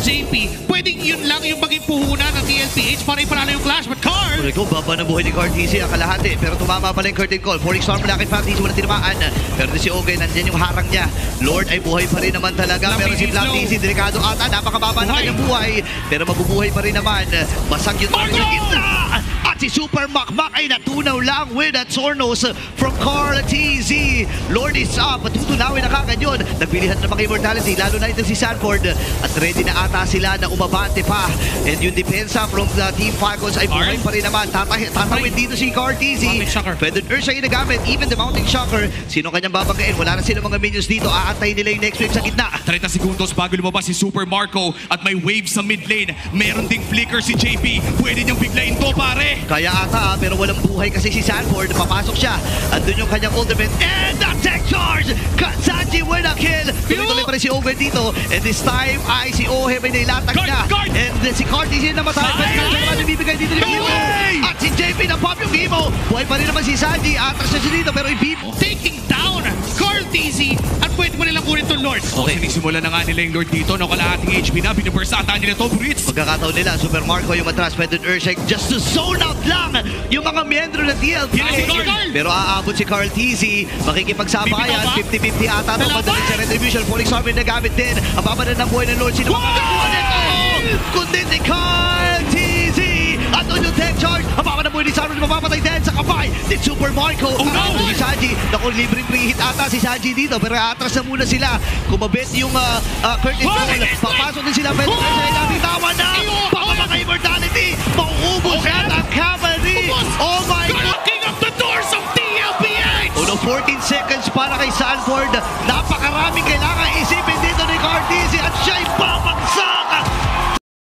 JP, pwedeng yun lang yung maging puhunan ng TLPH para ipanalo yung Clash. But Carl! Ito, baba ng buhay ni Cartesi ang kalahati. Pero tumama pala yung curtain call. Forex Storm malaki Fatties, walang tinamaan. Pero si Oge, nandyan yung harang niya. Lord ay buhay pa rin naman talaga. Pero si Fatties, delikado ata. Napakababa ng kanyang buhay. Pero mabubuhay pa rin naman. Basag yung torch sa gitna. At si Super Makmak ay natunaw lang with a Zornos from Carl TZ. Lord is up. Tutunawin na kagad yun. Nagpilihan na mga immortality. Lalo na ito si Sanford. At ready na ata sila na umabante pa. And yung depensa from the Team Falcons ay buhay pa rin naman. Tatawid dito si Carl TZ. Feathered Earth siya ginagamit. Even the Mounting Shocker. Sino kanyang babanggain? Wala na sila mga minions dito. Aantay nila yung next wave sa gitna. 30 segundos bago lumabas si Super Marco at may wave sa mid lane. Meron ding flicker si JP. Pwede niyang biglayin to, pare. Kaya ata, pero walang buhay kasi si Sanford. Papasok siya. Andun yung kanyang ultimate. And the tech charge! Kansanji with a kill! Tuloy-tuloy pa rin si Owen dito. And this time ay si Ohe may nailatag na. And si Cartesian namatay. Pwede ka naman ibibigay dito ni Bimo. At si JP na pop yung Bimo. Buhay pa rin naman si Sanji. Atras siya dito pero i-Bimo. Taking down Carl TZ at pwede mo nilang kunin itong Lord. Okay, sinisimulan na nga nila yung Lord dito. No, kalahating HP na. Binibursa ata nila to, Brits. Pagkakataon nila, Super Marco yung atras. Feathered Earthshake just to zone out lang yung mga miyembro ng TLP. Pero aabot si Carl TZ. Makikipagsabayan. 50-50 ata. Madaling sa Retribution. Forex Storm yung nagamit din. Ang babanan ng buhay ng Lord. Sino makakakuha nito? Kundi si Carl TZ. At doon yung tech charge. Ang babanan ng buhay ni Sanford mapapatay din sa kapay ni Super Marco. Si Sanji. Naku, libreng pre-hit ata si Sanji dito. Pero atras na muna sila. Kumabit yung curtain call. Papasok din sila. Pero nabitawan na. Paka-immortality. Mauubos yan ang cavalry. Oh my God. Knocking up the doors of TLPH! 14 seconds para kay Sanford. Napakaraming kailangan